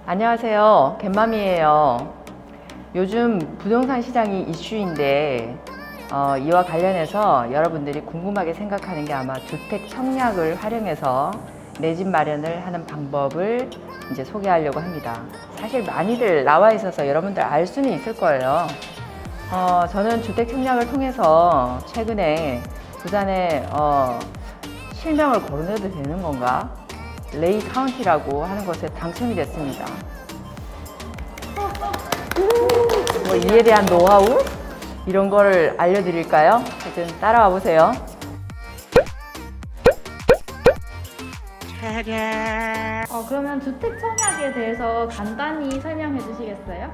안녕하세요. 갯맘이에요. 요즘 부동산 시장이 이슈인데 이와 관련해서 여러분들이 궁금하게 생각하는 게 아마 주택 청약을 활용해서 내 집 마련을 하는 방법을 이제 소개하려고 합니다. 사실 많이들 나와 있어서 여러분들 알 수는 있을 거예요. 저는 주택 청약을 통해서 최근에 부산에 실명을 거론해도 되는 건가? 레이 카운티라고 하는 곳에 당첨이 됐습니다. 뭐 이에 대한 노하우? 이런 거를 알려드릴까요? 하여튼 따라와 보세요. 그러면 주택 청약에 대해서 간단히 설명해 주시겠어요?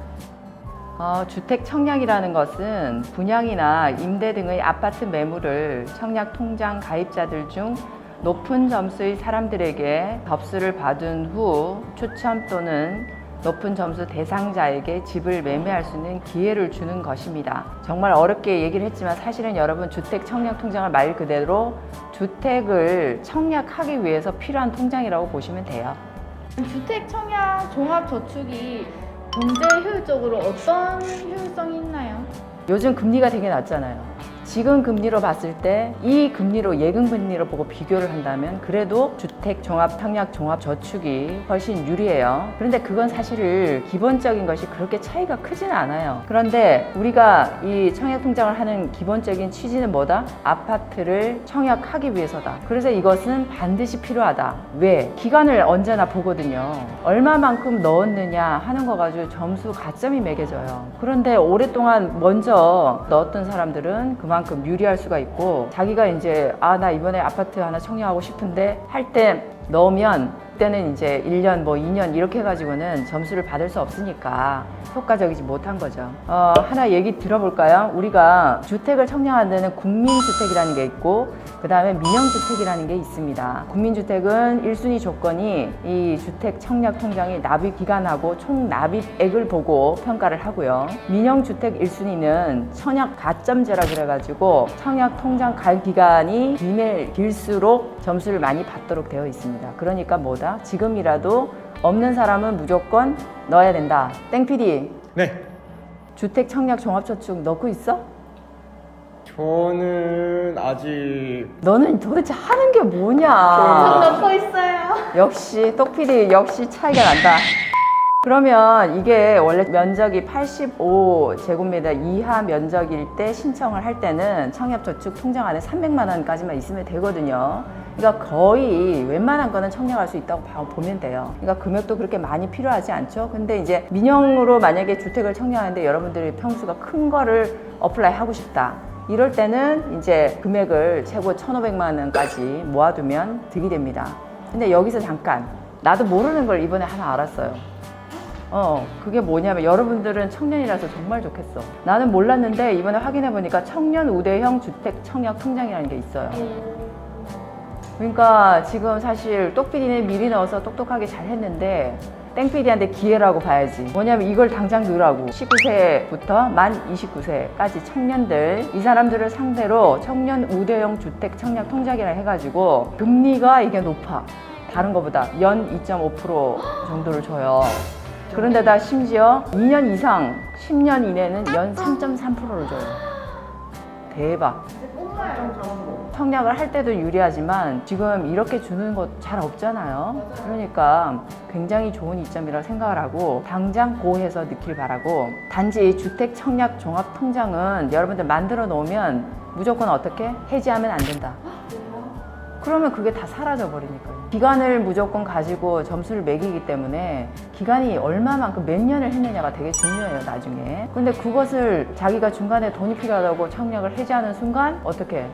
주택 청약이라는 것은 분양이나 임대 등의 아파트 매물을 청약 통장 가입자들 중 높은 점수의 사람들에게 접수를 받은 후 추첨 또는 높은 점수 대상자에게 집을 매매할 수 있는 기회를 주는 것입니다. 정말 어렵게 얘기를 했지만 사실은 여러분 주택 청약 통장을 말 그대로 주택을 청약하기 위해서 필요한 통장이라고 보시면 돼요. 주택 청약 종합 저축이 경제 효율적으로 어떤 효율성이 있나요? 요즘 금리가 되게 낮잖아요. 지금 금리로 봤을 때 이 금리로 예금 금리로 보고 비교를 한다면 그래도 주택 종합 청약 종합 저축이 훨씬 유리해요. 그런데 그건 사실 기본적인 것이 그렇게 차이가 크지는 않아요. 그런데 우리가 이 청약 통장을 하는 기본적인 취지는 뭐다? 아파트를 청약하기 위해서다. 그래서 이것은 반드시 필요하다. 왜? 기간을 언제나 보거든요. 얼마만큼 넣었느냐 하는 거 가지고 점수 가점이 매겨져요. 그런데 오랫동안 먼저 넣었던 사람들은 그만큼 유리할 수가 있고, 자기가 이제 나 이번에 아파트 하나 청약하고 싶은데 할 때 넣으면 그때는 이제 1년 뭐 2년 이렇게 해가지고는 점수를 받을 수 없으니까 효과적이지 못한 거죠. 하나 얘기 들어볼까요? 우리가 주택을 청약하는 데는 국민주택이라는 게 있고 그 다음에 민영주택이라는 게 있습니다. 국민주택은 1순위 조건이 이 주택 청약 통장의 납입 기간하고 총 납입액을 보고 평가를 하고요. 민영주택 1순위는 청약 가점제라 그래가지고 청약 통장 가입 기간이 길수록 점수를 많이 받도록 되어 있습니다. 그러니까 뭐다? 지금이라도 없는 사람은 무조건 넣어야 된다. 땡PD. 네. 주택 청약 종합저축 넣고 있어? 저는 아직 너는 도대체 하는 게 전 뭐냐? 넣고 있어요. 역시 똑PD 역시 차이가 난다. 그러면 이게 원래 면적이 85제곱미터 이하 면적일 때 신청을 할 때는 청약저축 통장 안에 300만 원까지만 있으면 되거든요. 그러니까 거의 웬만한 거는 청약할 수 있다고 보면 돼요. 그러니까 금액도 그렇게 많이 필요하지 않죠. 근데 이제 민영으로 만약에 주택을 청약하는데 여러분들이 평수가 큰 거를 어플라이 하고 싶다. 이럴 때는 이제 금액을 최고 1,500만 원까지 모아두면 득이 됩니다. 근데 여기서 잠깐, 나도 모르는 걸 이번에 하나 알았어요. 그게 뭐냐면 여러분들은 청년이라서 정말 좋겠어. 나는 몰랐는데 이번에 확인해 보니까 청년 우대형 주택 청약 통장이라는 게 있어요. 그러니까 지금 사실 똑PD는 미리 넣어서 똑똑하게 잘 했는데 땡PD한테 기회라고 봐야지. 뭐냐면 이걸 당장 넣으라고. 19세부터 만 29세까지 청년들, 이 사람들을 상대로 청년 우대형 주택 청약 통장이라 해가지고 금리가 이게 높아. 다른 거보다 연 2.5% 정도를 줘요. 그런데다 심지어 2년 이상 10년 이내는 연 3.3%를 줘요. 대박. 청약을 할 때도 유리하지만 지금 이렇게 주는 거 잘 없잖아요. 그러니까 굉장히 좋은 이점이라고 생각을 하고 당장 고해서 넣길 바라고, 단지 주택 청약 종합 통장은 여러분들 만들어 놓으면 무조건 어떻게? 해지하면 안 된다. 그러면 그게 다 사라져 버리니까요. 기간을 무조건 가지고 점수를 매기기 때문에 기간이 얼마만큼 몇 년을 했느냐가 되게 중요해요, 나중에. 근데 그것을 자기가 중간에 돈이 필요하다고 청약을 해지하는 순간 어떻게?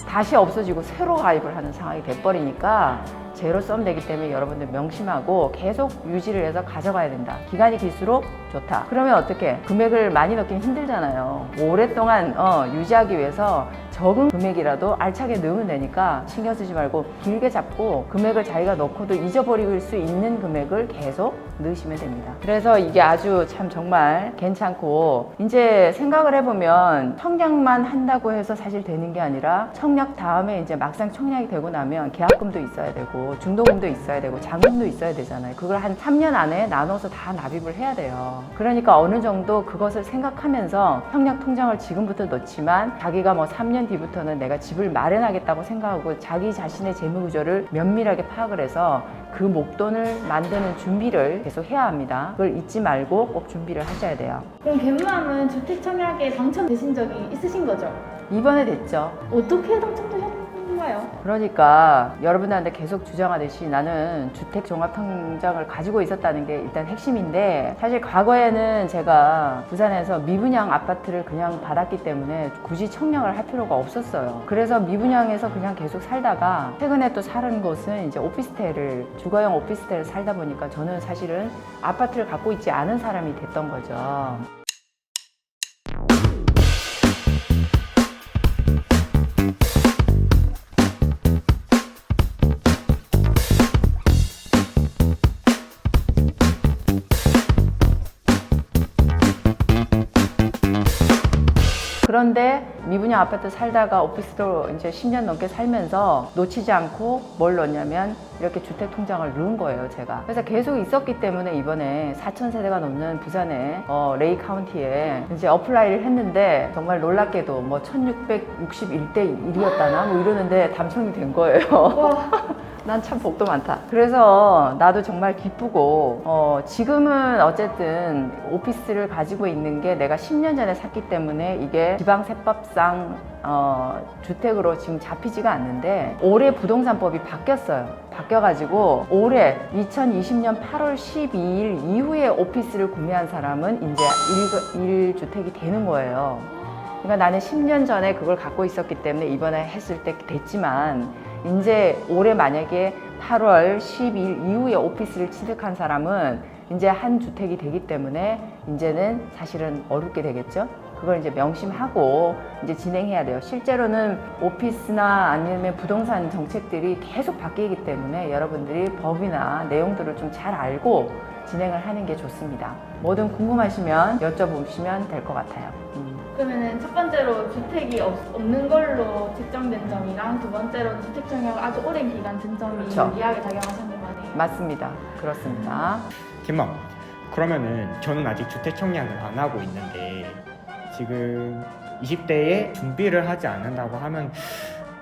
다시 없어지고 새로 가입을 하는 상황이 돼버리니까 제로섬 되기 때문에 여러분들 명심하고 계속 유지를 해서 가져가야 된다. 기간이 길수록 좋다. 그러면 어떻게? 금액을 많이 넣기는 힘들잖아요. 오랫동안 유지하기 위해서 적은 금액이라도 알차게 넣으면 되니까 신경 쓰지 말고 길게 잡고 금액을 자기가 넣고도 잊어버릴 수 있는 금액을 계속 넣으시면 됩니다. 그래서 이게 아주 참 정말 괜찮고, 이제 생각을 해보면 청약만 한다고 해서 사실 되는 게 아니라 청약 다음에 이제 막상 청약이 되고 나면 계약금도 있어야 되고 중도금도 있어야 되고 잔금도 있어야 되잖아요. 그걸 한 3년 안에 나눠서 다 납입을 해야 돼요. 그러니까 어느 정도 그것을 생각하면서 청약 통장을 지금부터 넣지만 자기가 뭐 3년 뒤부터는 내가 집을 마련하겠다고 생각하고 자기 자신의 재무 구조를 면밀하게 파악을 해서 그 목돈을 만드는 준비를 계속 해야 합니다. 그걸 잊지 말고 꼭 준비를 하셔야 돼요. 그럼 갯맘은 주택 청약에 당첨되신 적이 있으신 거죠? 이번에 됐죠. 어떻게 당첨되셨나요? 그러니까 여러분들한테 계속 주장하듯이 나는 주택종합통장을 가지고 있었다는 게 일단 핵심인데, 사실 과거에는 제가 부산에서 미분양 아파트를 그냥 받았기 때문에 굳이 청약을 할 필요가 없었어요. 그래서 미분양에서 그냥 계속 살다가 최근에 또 사는 곳은 이제 오피스텔을, 주거용 오피스텔을 살다 보니까 저는 사실은 아파트를 갖고 있지 않은 사람이 됐던 거죠. 그런데 미분양 아파트 살다가 오피스로 이제 10년 넘게 살면서 놓치지 않고 뭘 넣냐면 이렇게 주택 통장을 넣은 거예요, 제가. 그래서 계속 있었기 때문에 이번에 4,000세대가 넘는 부산의 레이 카운티에 이제 어플라이를 했는데, 정말 놀랍게도 뭐 1661대 1이었다나 뭐 이러는데 당첨이 된 거예요. 난 참 복도 많다. 그래서 나도 정말 기쁘고, 지금은 어쨌든 오피스를 가지고 있는 게 내가 10년 전에 샀기 때문에 이게 지방세법상 주택으로 지금 잡히지가 않는데, 올해 부동산법이 바뀌었어요. 바뀌어가지고 올해 2020년 8월 12일 이후에 오피스를 구매한 사람은 이제 1주택이 되는 거예요. 그러니까 나는 10년 전에 그걸 갖고 있었기 때문에 이번에 했을 때 됐지만, 이제 올해 만약에 8월 12일 이후에 오피스를 취득한 사람은 이제 한 주택이 되기 때문에 이제는 사실은 어렵게 되겠죠. 그걸 이제 명심하고 이제 진행해야 돼요. 실제로는 오피스나 아니면 부동산 정책들이 계속 바뀌기 때문에 여러분들이 법이나 내용들을 좀 잘 알고 진행을 하는 게 좋습니다. 뭐든 궁금하시면 여쭤보시면 될 것 같아요. 그러면은 첫 번째로 주택이 없는 걸로 책정된 점이랑 두 번째로 주택 청약을 아주 오랜 기간 든 점이 그렇죠. 유리하게 작용하셨는 거네요. 맞습니다. 그렇습니다. 김맘, 그러면은 저는 아직 주택 청약을 안 하고 있는데 지금 20대에 준비를 하지 않는다고 하면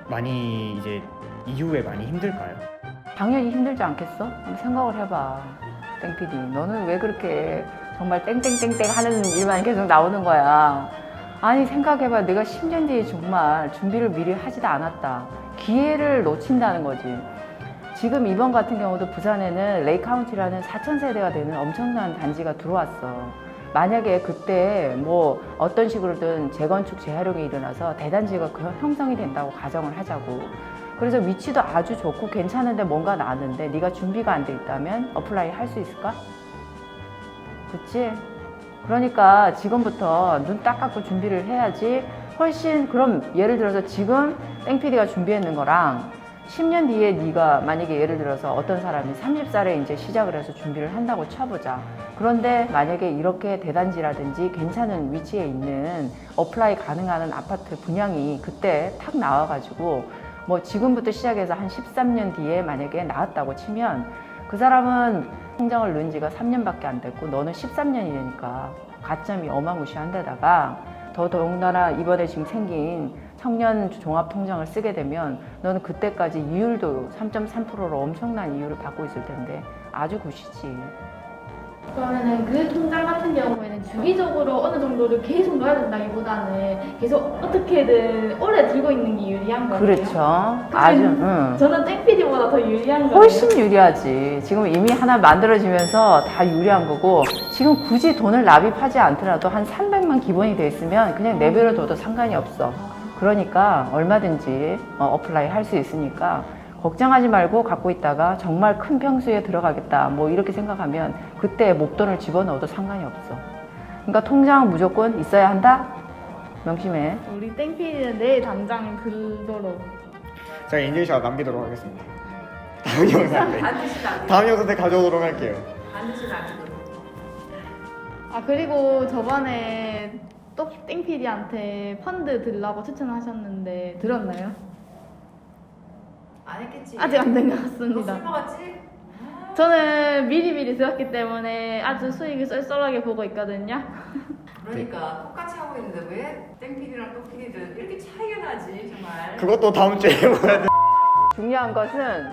많이 이제 이후에 많이 힘들까요? 당연히 힘들지 않겠어? 한번 생각을 해봐. 땡PD, 너는 왜 그렇게 정말 땡땡땡땡 하는 일만 계속 나오는 거야? 아니, 생각해봐. 내가 10년 뒤에 정말 준비를 미리 하지도 않았다. 기회를 놓친다는 거지. 지금 이번 같은 경우도 부산에는 레이 카운티라는 4,000세대가 되는 엄청난 단지가 들어왔어. 만약에 그때 뭐 어떤 식으로든 재건축, 재활용이 일어나서 대단지가 형성이 된다고 가정을 하자고. 그래서 위치도 아주 좋고 괜찮은데 뭔가 나왔는데 네가 준비가 안 돼 있다면 어플라이 할 수 있을까? 그치? 그러니까 지금부터 눈 딱 감고 준비를 해야지. 훨씬, 그럼 예를 들어서 지금 땡PD가 준비했는 거랑 10년 뒤에 네가 만약에 예를 들어서 어떤 사람이 30살에 이제 시작을 해서 준비를 한다고 쳐보자. 그런데 만약에 이렇게 대단지라든지 괜찮은 위치에 있는 어플라이 가능한 아파트 분양이 그때 탁 나와가지고 뭐 지금부터 시작해서 한 13년 뒤에 만약에 나왔다고 치면 그 사람은 통장을 넣은 지가 3년밖에 안 됐고 너는 13년이 되니까 가점이 어마무시한 데다가 더더군다나 이번에 지금 생긴 청년 종합통장을 쓰게 되면 너는 그때까지 이율도 3.3%로 엄청난 이율을 받고 있을 텐데 아주 굿이지. 그러면은 그 통장 같은 경우에는 주기적으로 어느 정도를 계속 넣어야 된다기보다는 계속 어떻게든 오래 들고 있는 게 유리한 거예요. 그렇죠. 아주 저는 땡PD보다 더 유리한 거예요. 훨씬 유리하지. 지금 이미 하나 만들어지면서 다 유리한 거고, 지금 굳이 돈을 납입하지 않더라도 한 300만 기본이 돼 있으면 그냥 내버려 둬도 상관이 없어. 그러니까 얼마든지 어플라이 할 수 있으니까 걱정하지 말고 갖고 있다가 정말 큰 평수에 들어가겠다 뭐 이렇게 생각하면 그때 목돈을 집어넣어도 상관이 없어. 그러니까 통장은 무조건 있어야 한다. 명심해. 우리 땡피디는 내일 당장 들도록. 제가 인증샷 남기도록 하겠습니다. 다음 영상 반드시 남기도록. 다음 영상 때 가져오도록 할게요. 반드시 남기도록. 아 그리고 저번에 또 땡피디한테 펀드 들라고 추천하셨는데 들었나요? 안 했겠지. 아직 안 된 것 너 같습니다. 술 먹었지? 저는 미리미리 들었기 때문에 아주 수익을 쏠쏠하게 보고 있거든요. 그러니까 똑같이 하고 있는데 왜 땡피디랑 또피디든 이렇게 차이가 나지 정말. 그것도 다음 주에 해봐야 돼. 중요한 것은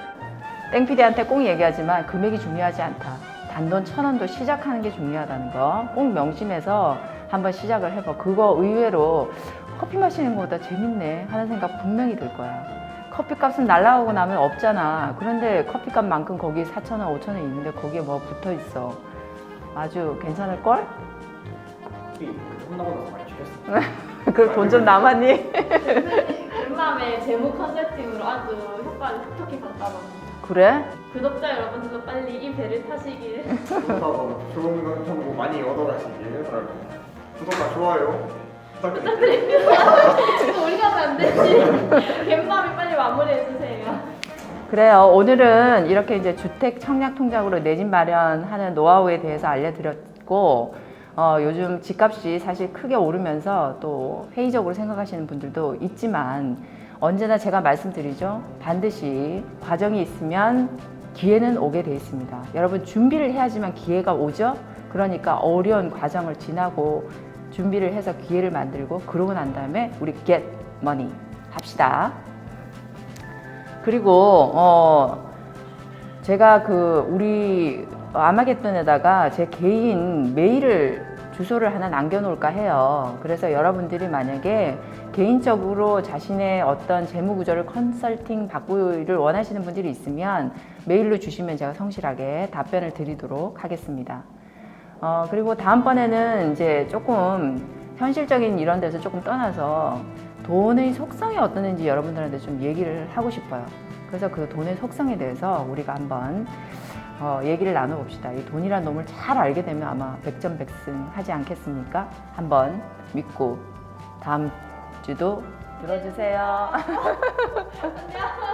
땡피디한테 꼭 얘기하지만 금액이 중요하지 않다. 단돈 1,000원도 시작하는 게 중요하다는 거 꼭 명심해서 한번 시작을 해봐. 그거 의외로 커피 마시는 것보다 재밌네 하는 생각 분명히 들 거야. 커피값은 날라가고 나면 없잖아. 그런데 커피값만큼 거기 4,000원, 5,000원 있는데 거기에 뭐 붙어 있어. 아주 괜찮을걸? 혼나고 나서 많이 죽였어. 그럼 돈 좀 남았니? 얼마에 재무 컨설팅으로 아주 효과를 톡톡히 봤다던데. 그래? 구독자 여러분들도 빨리 이 배를 타시길. 좋은 정보 많이 얻어가시길 바랍니다. 구독과 좋아요 부탁드립니다. 지금 우리가 하면 안 되지. 갯맘이 빨리 마무리해주세요. 그래요. 오늘은 이렇게 이제 주택 청약 통장으로 내 집 마련하는 노하우에 대해서 알려드렸고, 요즘 집값이 사실 크게 오르면서 또 회의적으로 생각하시는 분들도 있지만 언제나 제가 말씀드리죠. 반드시 과정이 있으면 기회는 오게 돼 있습니다. 여러분 준비를 해야지만 기회가 오죠. 그러니까 어려운 과정을 지나고 준비를 해서 기회를 만들고 그러고 난 다음에 우리 get money 합시다. 그리고 제가 우리 아마겟돈에다가 제 개인 메일을 주소를 하나 남겨놓을까 해요. 그래서 여러분들이 만약에 개인적으로 자신의 어떤 재무구조를 컨설팅 받기를 원하시는 분들이 있으면 메일로 주시면 제가 성실하게 답변을 드리도록 하겠습니다. 그리고 다음번에는 이제 조금 현실적인 이런 데서 조금 떠나서 돈의 속성이 어떠는지 여러분들한테 좀 얘기를 하고 싶어요. 그래서 그 돈의 속성에 대해서 우리가 한번 얘기를 나눠봅시다. 이 돈이란 놈을 잘 알게 되면 아마 백전백승 하지 않겠습니까? 한번 믿고 다음 주도 들어주세요. 안녕.